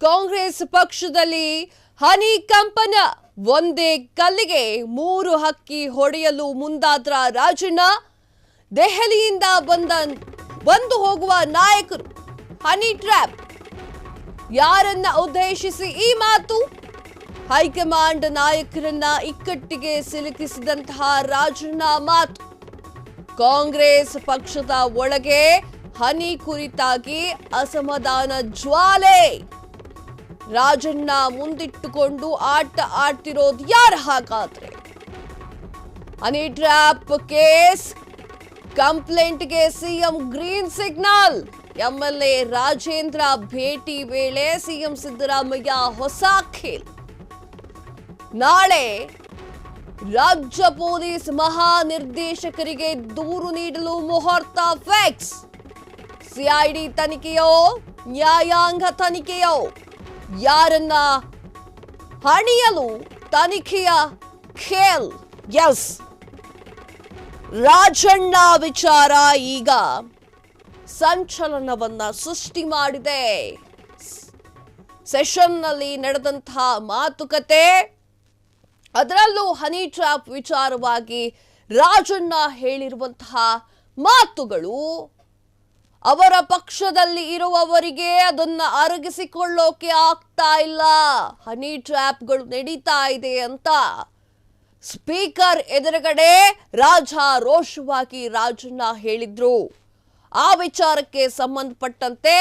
ಕಾಂಗ್ರೆಸ್ ಪಕ್ಷದಲ್ಲಿ ಹನಿ ಕಂಪನ ಒಂದೇ ಕಲ್ಲಿಗೆ ಮೂರು ಹಕ್ಕಿ ಹೊಡೆಯಲು ಮುಂದಾದ್ರ ರಾಜಣ್ಣ ದೆಹಲಿಯಿಂದ ಬಂದು ಹೋಗುವ ನಾಯಕರು ಹನಿ ಟ್ರ್ಯಾಪ್ ಯಾರನ್ನ ಉದ್ದೇಶಿಸಿ ಈ ಮಾತು ಹೈಕಮಾಂಡ್ ನಾಯಕರನ್ನ ಇಕ್ಕಟ್ಟಿಗೆ ಸಿಲುಕಿಸಿದಂತಹ ರಾಜಣ್ಣ ಮಾತು ಕಾಂಗ್ರೆಸ್ ಪಕ್ಷದ ಒಳಗೆ ಹನಿ ಕುರಿತಾಗಿ ಅಸಮಾಧಾನ ಜ್ವಾಲೆ ರಾಜಣ್ಣ ಮುಂದಿಟ್ಟುಕೊಂಡು ಆಟ ಆಡ್ತಿರೋದು ಯಾರು ಹಾಗಾದ್ರೆ ಹನಿ ಟ್ರ್ಯಾಪ್ ಕೇಸ್ ಕಂಪ್ಲೇಂಟ್ಗೆ CM green signal MLA Rajendra ಭೇಟಿ ವೇಳೆ ಸಿಎಂ ಸಿದ್ದರಾಮಯ್ಯ ಹೊಸ ಖೇಲ್ ನಾಳೆ ರಾಜ್ಯ ಪೊಲೀಸ್ ಮಹಾನಿರ್ದೇಶಕರಿಗೆ ದೂರು ನೀಡಲು ಮುಹೂರ್ತ ಫಿಕ್ಸ್ ಸಿಐಡಿ ತನಿಖೆಯೋ ನ್ಯಾಯಾಂಗ ತನಿಖೆಯೋ ಯಾರನ್ನ ಹಣಿಯಲು ತನಿಖೆಯ ಖೇಲ್ ಎಸ್ ರಾಜಣ್ಣ ವಿಚಾರ ಈಗ ಸಂಚಲನವನ್ನ ಸೃಷ್ಟಿ ಮಾಡಿದೆ ಸೆಷನ್ನಲ್ಲಿ ನಡೆದಂತಹ ಮಾತುಕತೆ ಅದರಲ್ಲೂ ಹನಿ ಟ್ರ್ಯಾಪ್ ವಿಚಾರವಾಗಿ ರಾಜಣ್ಣ ಹೇಳಿರುವಂತಹ ಮಾತುಗಳು ಅವರ ಪಕ್ಷದಲ್ಲಿ ಇರುವವರಿಗೆ ಅದನ್ನ ಅರಗಿಸಿಕೊಳ್ಳೋಕೆ ಆಗ್ತಾ ಇಲ್ಲ ಹನಿ ಟ್ರ್ಯಾಪ್ಗಳು ನಡೀತಾ ಇದೆ ಅಂತ ಸ್ಪೀಕರ್ ಎದುರುಗಡೆ ರಾಜಾರೋಷವಾಗಿ ರಾಜಣ್ಣ ಹೇಳಿದ್ರು ಆ ವಿಚಾರಕ್ಕೆ ಸಂಬಂಧಪಟ್ಟಂತೆ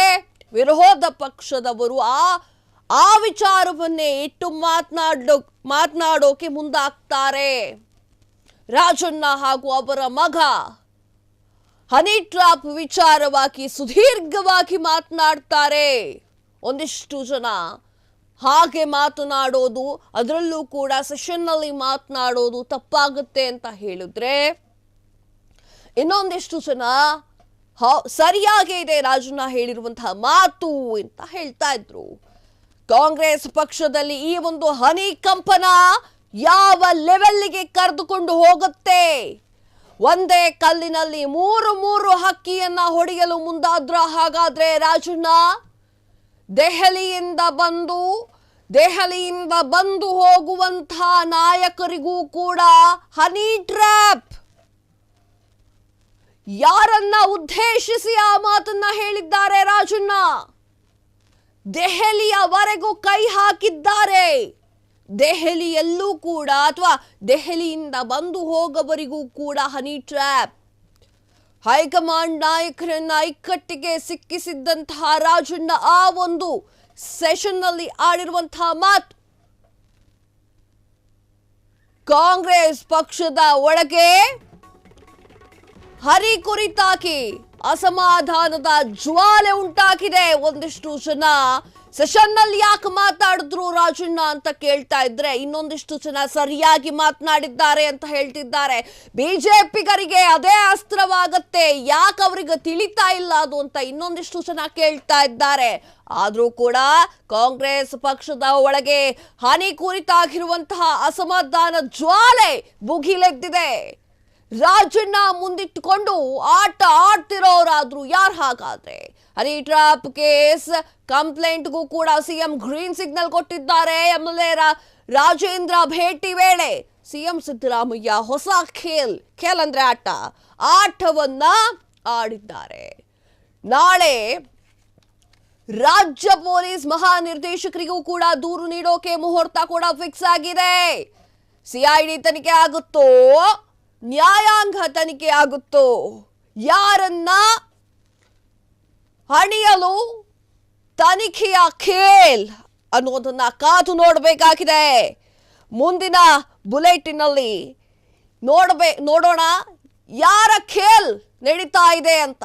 ವಿರೋಧ ಪಕ್ಷದವರು ಆ ವಿಚಾರವನ್ನೇ ಇಟ್ಟು ಮಾತನಾಡೋಕೆ ಮುಂದಾಗ್ತಾರೆ ರಾಜಣ್ಣ ಹಾಗೂ ಅವರ ಮಗ ಹನಿ ಟ್ರ್ಯಾಪ್ ವಿಚಾರವಾಗಿ ಸುದೀರ್ಘವಾಗಿ ಮಾತನಾಡ್ತಾರೆ ಒಂದಿಷ್ಟು ಜನ ಹಾಗೆ ಮಾತನಾಡೋದು ಅದರಲ್ಲೂ ಕೂಡ ಸೆಷನ್ನಲ್ಲಿ ಮಾತನಾಡೋದು ತಪ್ಪಾಗುತ್ತೆ ಅಂತ ಹೇಳಿದ್ರೆ ಇನ್ನೊಂದಿಷ್ಟು ಜನ ಸರಿಯಾಗೇ ಇದೆ ರಾಜಣ್ಣ ಹೇಳಿರುವಂತಹ ಮಾತು ಅಂತ ಹೇಳ್ತಾ ಇದ್ರು ಕಾಂಗ್ರೆಸ್ ಪಕ್ಷದಲ್ಲಿ ಈ ಒಂದು ಹನಿ ಕಂಪನ ಯಾವ ಲೆವೆಲ್ಗೆ ಕರೆದುಕೊಂಡು ಹೋಗುತ್ತೆ ಒಂದೇ ಕಲ್ಲಿನಲ್ಲಿ ಮೂರು ಹಕ್ಕಿಯನ್ನ ಹೊಡೆಯಲು ಮುಂದಾದ್ರ ಹಾಗಾದ್ರೆ ರಾಜಣ್ಣ ದೆಹಲಿಯಿಂದ ಬಂದು ಹೋಗುವಂತಹ ನಾಯಕರಿಗೂ ಕೂಡ ಹನಿ ಟ್ರ್ಯಾಪ್ ಯಾರನ್ನ ಉದ್ದೇಶಿಸಿ ಆ ಮಾತನ್ನ ಹೇಳಿದ್ದಾರೆ ರಾಜಣ್ಣ ದೆಹಲಿಯವರೆಗೂ ಕೈ ಹಾಕಿದ್ದಾರೆ ದೆಹಲಿಯಲ್ಲೂ ಕೂಡ ಅಥವಾ ದೆಹಲಿಯಿಂದ ಬಂದು ಹೋಗವರಿಗೂ ಕೂಡ ಹನಿ ಟ್ರ್ಯಾಪ್ ಹೈಕಮಾಂಡ್ ನಾಯಕರನ್ನ ಇಕ್ಕಟ್ಟಿಗೆ ಸಿಕ್ಕಿಸಿದ್ದಂತಹ ರಾಜಣ್ಣ ಆ ಒಂದು ಸೆಷನ್ನಲ್ಲಿ ಆಡಿರುವಂತಹ ಮಾತು ಕಾಂಗ್ರೆಸ್ ಪಕ್ಷದ ಒಳಗೆ ಹರಿ ಕುರಿತಾಗಿ ಅಸಮಾಧಾನದ ಜ್ವಾಲೆ ಉಂಟಾಗಿದೆ ಒಂದಿಷ್ಟು ಜನ ಸೆಷನ್ನಲ್ಲಿ ಯಾಕೆ ಮಾತಾಡಿದ್ರು ರಾಜಣ್ಣ ಅಂತ ಕೇಳ್ತಾ ಇದ್ರೆ ಇನ್ನೊಂದಿಷ್ಟು ಜನ ಸರಿಯಾಗಿ ಮಾತನಾಡಿದ್ದಾರೆ ಅಂತ ಹೇಳ್ತಿದ್ದಾರೆ ಬಿಜೆಪಿಗರಿಗೆ ಅದೇ ಅಸ್ತ್ರವಾಗತ್ತೆ ಯಾಕೆ ಅವರಿಗೆ ತಿಳಿತಾ ಇಲ್ಲ ಅದು ಅಂತ ಇನ್ನೊಂದಿಷ್ಟು ಜನ ಕೇಳ್ತಾ ಇದ್ದಾರೆ ಆದ್ರೂ ಕೂಡ ಕಾಂಗ್ರೆಸ್ ಪಕ್ಷದ ಒಳಗೆ ಹನಿ ಕುರಿತಾಗಿರುವಂತಹ ಅಸಮಾಧಾನ ಜ್ವಾಲೆ ಭುಗಿಲೆದ್ದಿದೆ ರಾಜಣ್ಣ ಮುಂದಿಟ್ಟುಕೊಂಡು ಆಟ ಆಡ್ತಿರೋರಾದ್ರು ಯಾರು ಹಾಗಾದ್ರೆ ಹನಿ ಟ್ರ್ಯಾಪ್ ಕೇಸ್ ಕಂಪ್ಲೇಂಟ್ಗೂ ಕೂಡ ಸಿಎಂ ಗ್ರೀನ್ ಸಿಗ್ನಲ್ ಕೊಟ್ಟಿದ್ದಾರೆ ಎಂಎಲ್ಎ ರಾಜೇಂದ್ರ ಭೇಟಿ ವೇಳೆ ಸಿಎಂ ಸಿದ್ದರಾಮಯ್ಯ ಹೊಸ ಖೇಲ್ ಅಂದ್ರೆ ಆಟವನ್ನ ಆಡಿದ್ದಾರೆ ನಾಳೆ ರಾಜ್ಯ ಪೊಲೀಸ್ ಮಹಾನಿರ್ದೇಶಕರಿಗೂ ಕೂಡ ದೂರು ನೀಡೋಕೆ ಮುಹೂರ್ತ ಕೂಡ ಫಿಕ್ಸ್ ಆಗಿದೆ ಸಿಐಡಿ ತನಿಖೆ ಆಗುತ್ತೋ ನ್ಯಾಯಾಂಗ ತನಿಖೆ ಆಗುತ್ತೋ ಯಾರನ್ನ ಹಣಿಯಲು ತನಿಖೆಯ ಖೇಲ್ ಅನ್ನೋದನ್ನ ಕಾದು ನೋಡಬೇಕಾಗಿದೆ ಮುಂದಿನ ಬುಲೆಟಿನಲ್ಲಿ ನೋಡೋಣ ಯಾರ ಖೇಲ್ ನಡೀತಾ ಇದೆ ಅಂತ